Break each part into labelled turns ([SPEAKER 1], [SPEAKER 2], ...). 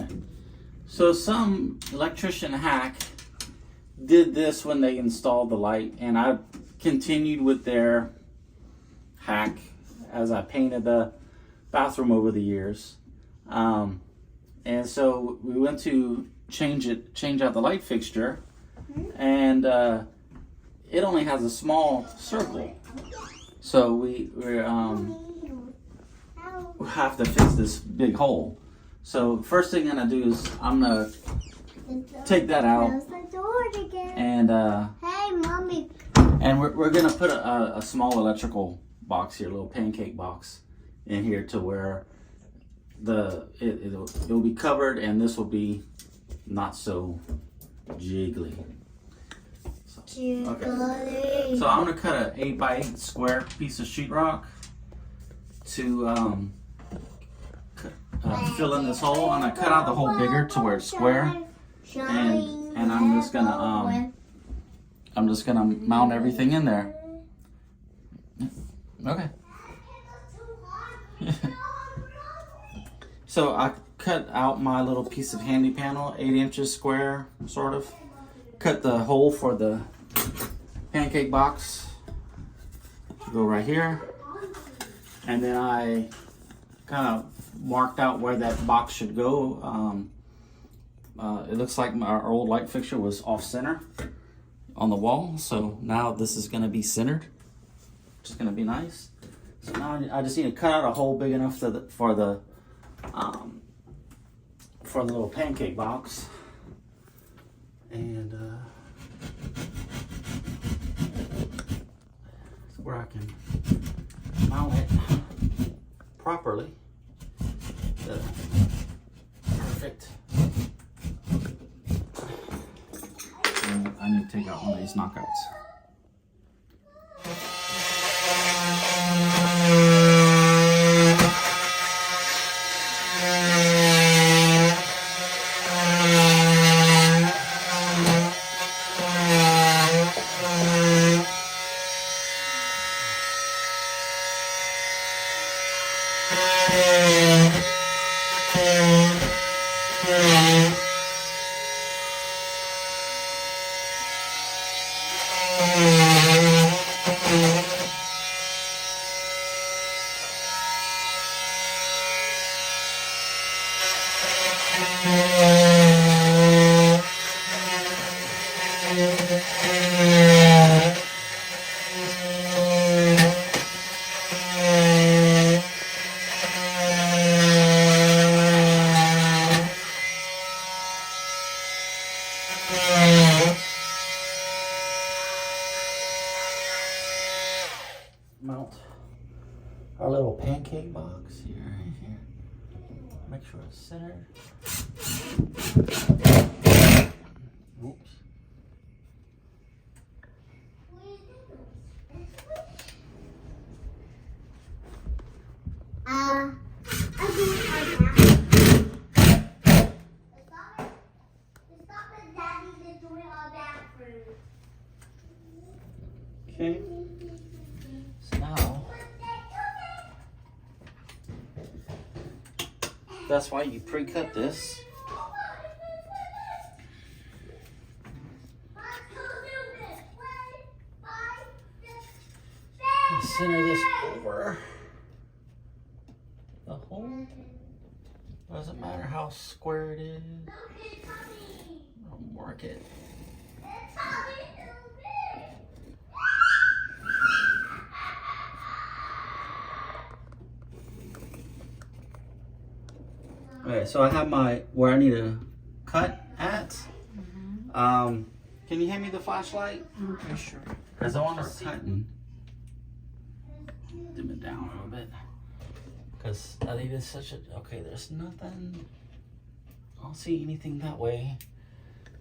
[SPEAKER 1] Okay. So some electrician hack did this when they installed the light, and I continued with their hack as I painted the bathroom over the years. And so we went to change out the light fixture, and it only has a small circle. So we have to fix this big hole. So first thing I'm gonna do is I'm gonna take that out, and
[SPEAKER 2] hey, Mommy.
[SPEAKER 1] And we're gonna put a small electrical box here, a little pancake box in here, to where it'll be covered, and this will be not so jiggly. Okay. So I'm gonna cut an 8x8 square piece of sheetrock to fill in this hole. I'm gonna cut out the hole bigger to where it's square, and I'm just gonna mount everything in there. Okay. So I cut out my little piece of handy panel, 8 inches square, sort of. Cut the hole for the pancake box to go right here, and then I kind of marked out where that box should go. It looks like our old light fixture was off center on the wall, so now this is going to be centered, which is going to be nice. So now I just need to cut out a hole big enough for the little pancake box, and where I can mount it properly. Perfect. And I need to take out one of these knockouts. Mount our little pancake box here. Make sure it's centered. Oops. Okay. So now, that's why you pre-cut this. Center this over the hole. Doesn't matter how square it is. I'll mark it. Okay, so I have where I need to cut at. Can you hand me the flashlight?
[SPEAKER 3] Okay, sure.
[SPEAKER 1] Because I want to cut and dim it down a little bit. Because I think it's such a, okay, there's nothing, I don't see anything that way.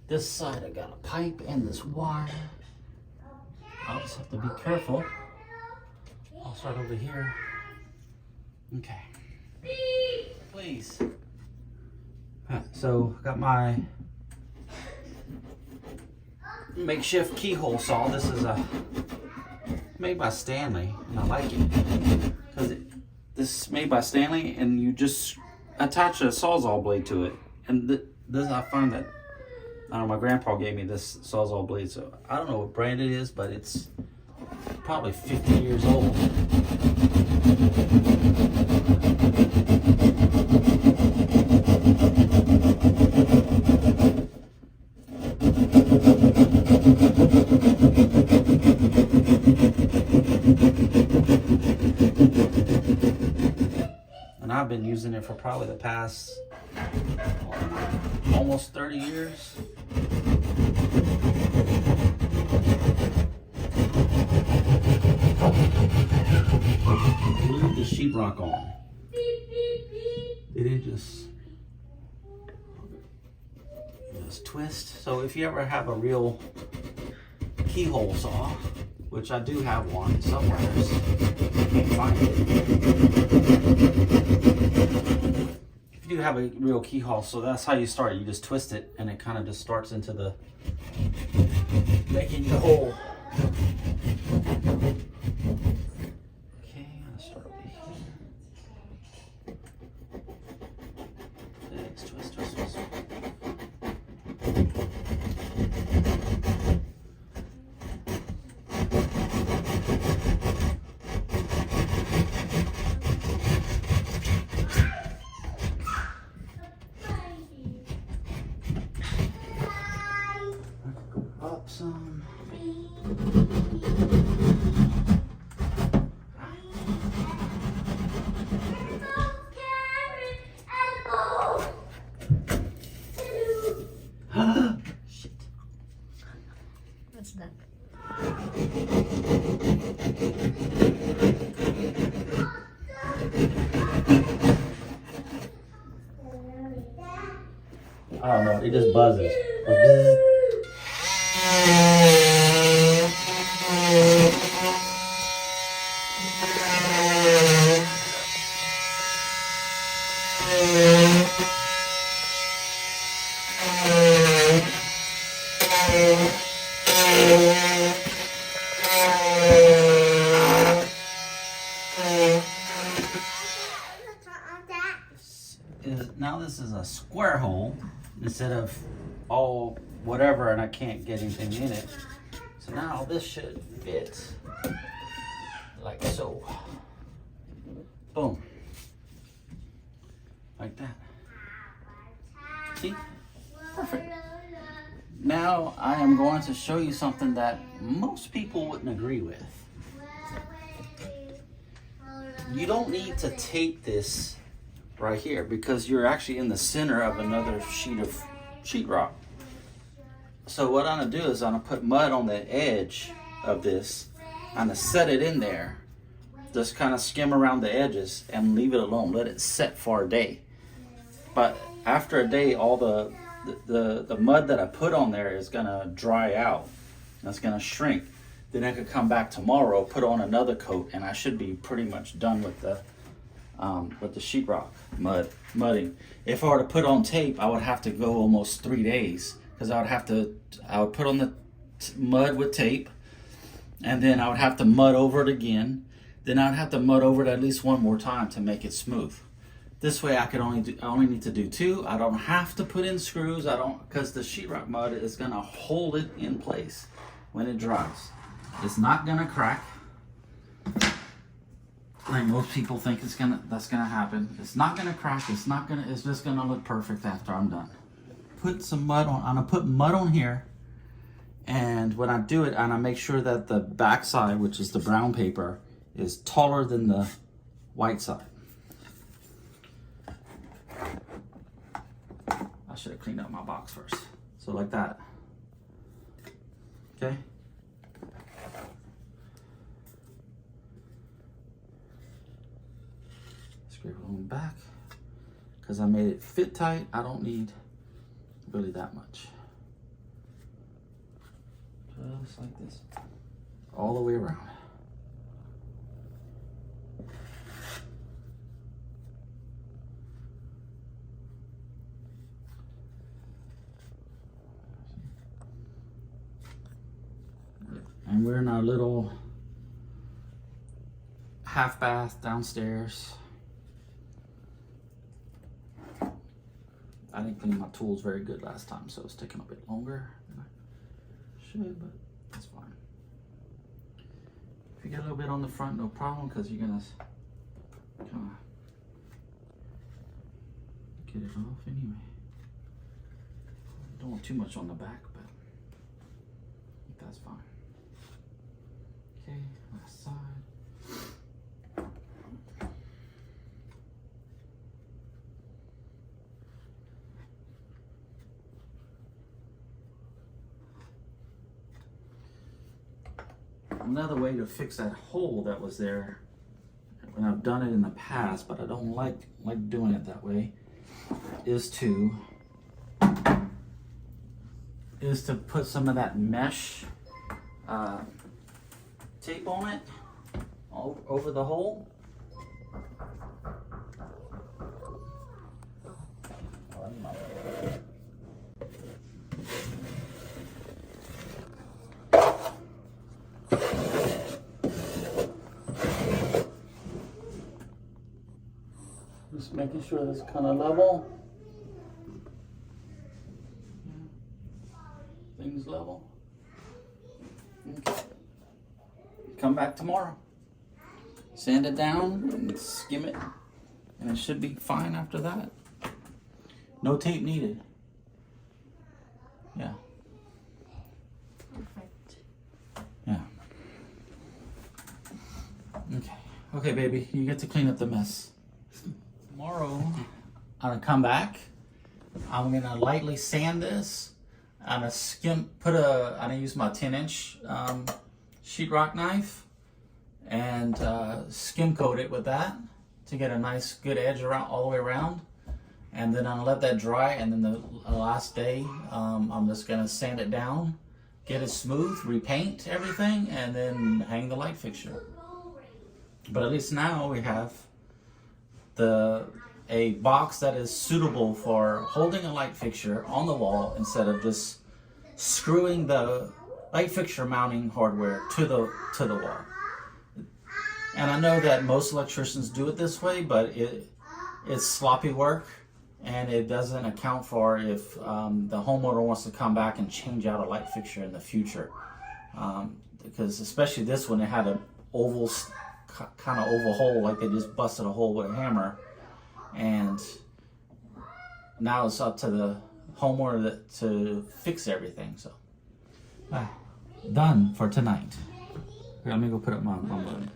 [SPEAKER 1] This side I got a pipe and this wire. I'll just have to be careful. I'll start over here. Okay. Please. So i've got my makeshift keyhole saw. This is made by Stanley, and I like it because this is made by Stanley, and you just attach a sawzall blade to it, And this I find that, I don't know, my grandpa gave me this Sawzall blade, so I don't know what brand it is, but it's probably 50 years old. And I've been using it for probably the past almost 30 years. Glued the sheetrock on. It didn't just twist. So if you ever have a real keyhole saw, which I do have one somewhere, I can't find it. If you do have a real keyhole, so that's how you start. You just twist it, and it kind of just starts into the making the hole. Okay, let's start over here. Thanks, twist, twist, twist. Up some. Shit.
[SPEAKER 2] What's that?
[SPEAKER 1] I don't know, it just buzzes. Buzz. Now this is a square hole instead of all whatever, and I can't get anything in it. So now this should fit like so. Boom. Like that. See? Perfect. Now I am going to show you something that most people wouldn't agree with. You don't need to tape this right here because you're actually in the center of another sheet of sheetrock. So what I'm gonna do is I'm gonna put mud on the edge of this. I'm gonna set it in there. Just kind of skim around the edges and leave it alone. Let it set for a day. But after a day, all the mud that I put on there is gonna dry out. That's gonna shrink. Then I could come back tomorrow, put on another coat, and I should be pretty much done with the sheetrock mudding. If I were to put on tape, I would have to go almost 3 days because I would put on the mud with tape, and then I would have to mud over it again. Then I'd have to mud over it at least one more time to make it smooth. This way I only need to do 2. I don't have to put in screws. Because the sheetrock mud is gonna hold it in place when it dries. It's not gonna crack. Like most people think that's gonna happen. It's not gonna crack. It's just gonna look perfect after I'm done. Put some mud on. I'm gonna put mud on here, and when I do it, I make sure that the back side, which is the brown paper, is taller than the white side. I should have cleaned up my box first. So like that. Okay. Scrape it on back. Because I made it fit tight, I don't need really that much. Just like this. All the way around. And we're in our little half bath downstairs. I didn't clean my tools very good last time, so it's taking a bit longer than I should, but that's fine. If you get a little bit on the front, no problem, because you're gonna kind of get it off anyway. Don't want too much on the back, but that's fine. Okay, last side. Another way to fix that hole that was there, and I've done it in the past, but I don't like doing it that way, is to put some of that mesh tape on it all over the hole. Just making sure it's kind of level. Things level. Okay. Come back tomorrow. Sand it down and skim it, and it should be fine after that. No tape needed. Yeah.
[SPEAKER 2] Perfect.
[SPEAKER 1] Yeah. Okay. Okay, baby, you get to clean up the mess. Tomorrow, I'm gonna come back. I'm gonna lightly sand this. I'm gonna use my 10-inch sheetrock knife and skim coat it with that to get a nice good edge around all the way around. And then I'm gonna let that dry, and then the last day, I'm just gonna sand it down, get it smooth, repaint everything, and then hang the light fixture. But at least now we have a box that is suitable for holding a light fixture on the wall instead of just screwing the light fixture mounting hardware to the wall. And I know that most electricians do it this way, but it's sloppy work, and it doesn't account for if the homeowner wants to come back and change out a light fixture in the future. Because especially this one, it had an oval kind of oval hole, like they just busted a hole with a hammer, and now it's up to the homeowner to fix everything. So done for tonight. Here, let me go put up my mug.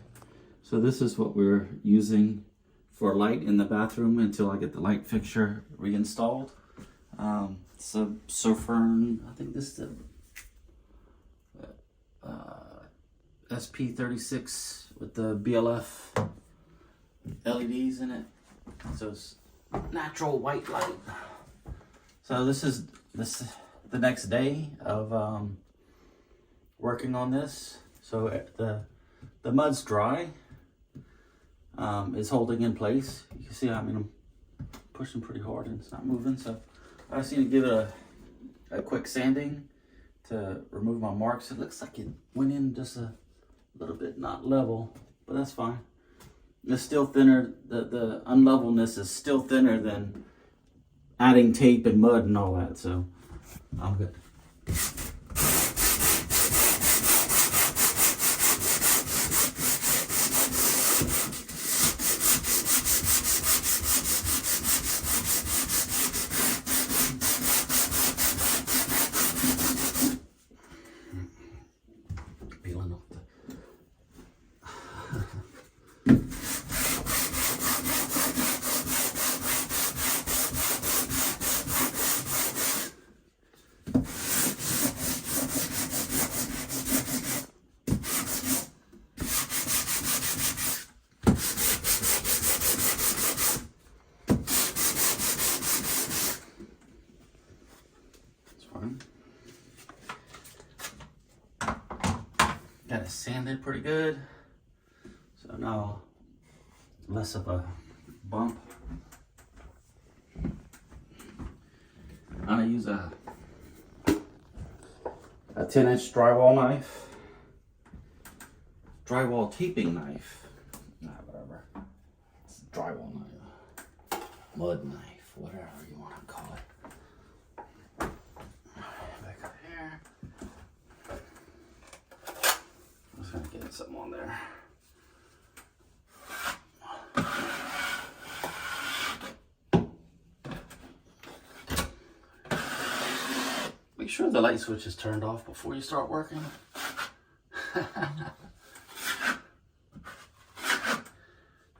[SPEAKER 1] So this is what we're using for light in the bathroom until I get the light fixture reinstalled. It's a Surfern, I think this is the SP36 with the BLF LEDs in it. So it's natural white light. So this is the next day of working on this. So the mud's dry. It's holding in place. You can see, I mean, I'm pushing pretty hard and it's not moving. So I just need to give it a quick sanding to remove my marks. It looks like it went in just a little bit not level, but that's fine. It's still thinner. The unlevelness is still thinner than adding tape and mud and all that, so I'm good. Peeling off the got it sanded pretty good, so now less of a bump. I'm gonna use a 10-inch drywall knife, drywall taping knife, whatever. It's a drywall knife, mud knife, whatever you want to call it. something on there. Make sure the light switch is turned off before you start working.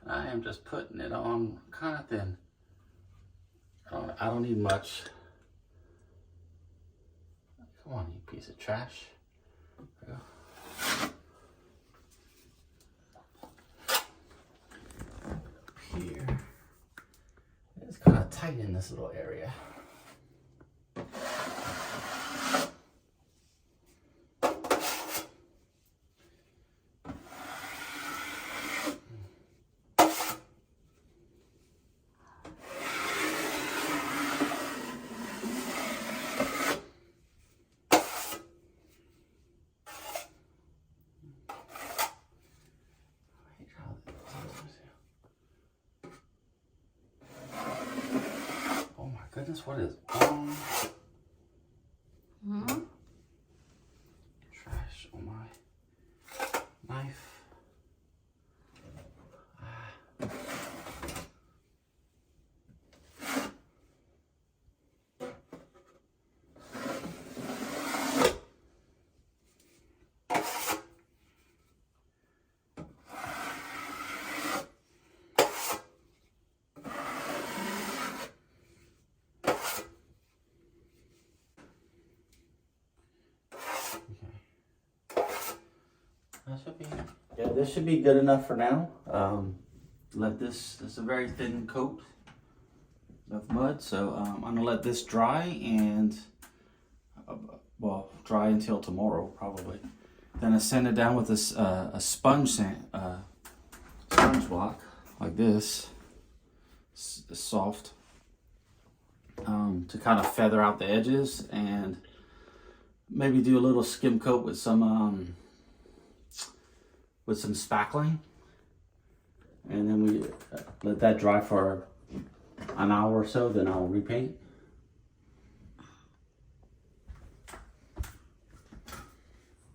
[SPEAKER 1] I am just putting it on kind of thin. I don't need much. Come on, you piece of trash. There we go. Here. It's kind of tight in this little area. Goodness, what is on? Trash on my knife. That should be, yeah, this should be good enough for now. This is a very thin coat of mud, so I'm gonna let this dry and well, dry until tomorrow probably. Then I sand it down with this a sponge block like this. It's soft to kind of feather out the edges, and maybe do a little skim coat with some spackling, and then we let that dry for an hour or so, then I'll repaint.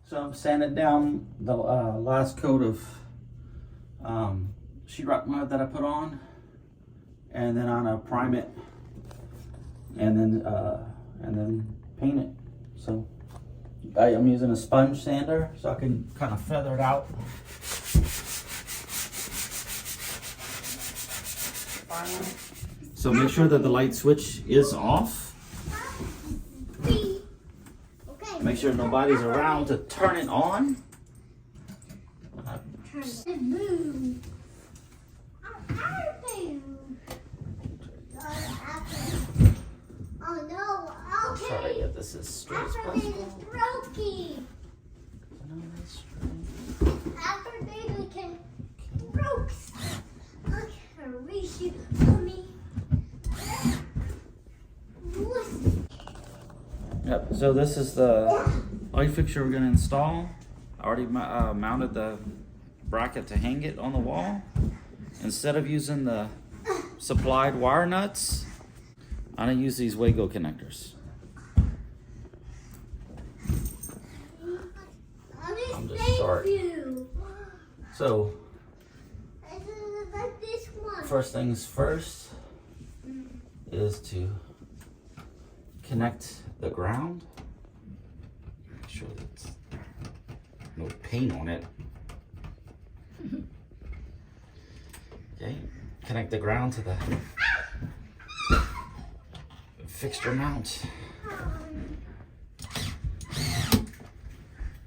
[SPEAKER 1] So I'm sanding down the last coat of sheetrock mud that I put on, and then I'm gonna prime it, and then paint it. So I'm using a sponge sander so I can kind of feather it out. So make sure that the light switch is off. Make sure nobody's around to turn it on.
[SPEAKER 2] Oh no, okay.
[SPEAKER 1] Try to get this as straight as possible.
[SPEAKER 2] Broken.
[SPEAKER 1] No, that's straight.
[SPEAKER 2] After baby can broke. Look, I reach you for me.
[SPEAKER 1] Yep, so this is the light fixture we're going to install. I already mounted the bracket to hang it on the wall. Instead of using the supplied wire nuts, I'm going to use these Wago connectors. I'm just sorry. So, first things first is to connect the ground. Make sure there's no paint on it. Okay, connect the ground to the fixture mount.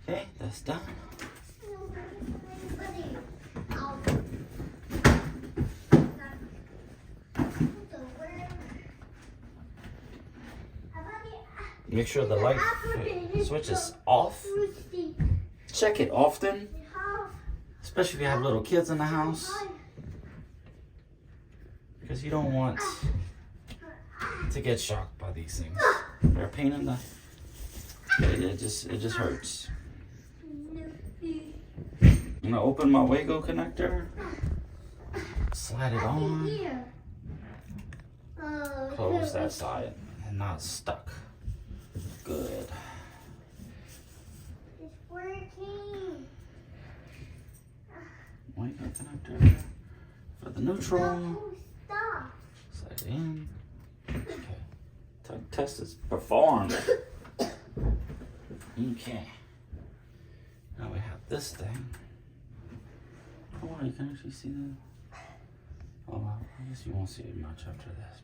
[SPEAKER 1] Okay, that's done. Make sure the light switch is off. Check it often, especially if you have little kids in the house, because you don't want to get shocked by these things. They're a pain in the. It just hurts. I'm gonna open my Wago connector, slide it on, close that side, and now it's stuck. Good.
[SPEAKER 2] It's working.
[SPEAKER 1] white connector here for the neutral.
[SPEAKER 2] No, stop.
[SPEAKER 1] Slide it in. Okay. Tug test is performed. Okay. Now we have this thing. Oh, you can actually see that. Oh, well, I guess you won't see it much after this,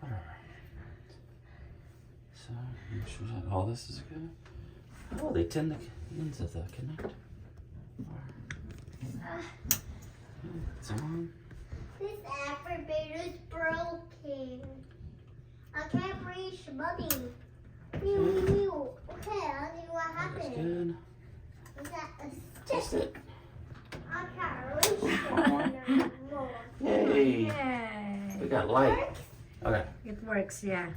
[SPEAKER 1] but whatever. So, make sure that all this is good. Oh, they tend to get into the connector. It's on.
[SPEAKER 2] This activator's broken. I can't reach the button. Mew. Okay, I'll see what
[SPEAKER 1] That's
[SPEAKER 2] happens.
[SPEAKER 1] good.
[SPEAKER 2] Is that a
[SPEAKER 1] Test
[SPEAKER 2] stick?
[SPEAKER 1] it.
[SPEAKER 2] I can't reach it anymore.
[SPEAKER 1] Yay!
[SPEAKER 3] Yay.
[SPEAKER 1] We got light. Okay.
[SPEAKER 3] It works, yeah.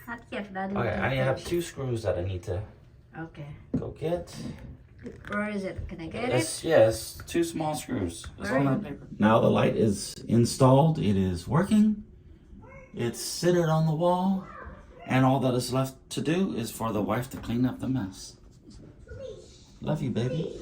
[SPEAKER 3] Not yet, Daddy.
[SPEAKER 1] Okay, I have 2 screws that I need to
[SPEAKER 3] Okay.
[SPEAKER 1] go get.
[SPEAKER 3] Where is it? Can I get it?
[SPEAKER 1] It's, yes, 2 small screws. It's
[SPEAKER 3] Where
[SPEAKER 1] on
[SPEAKER 3] are
[SPEAKER 1] that paper. Now the light is installed. It is working. It's centered on the wall. And all that is left to do is for the wife to clean up the mess. Love you, baby.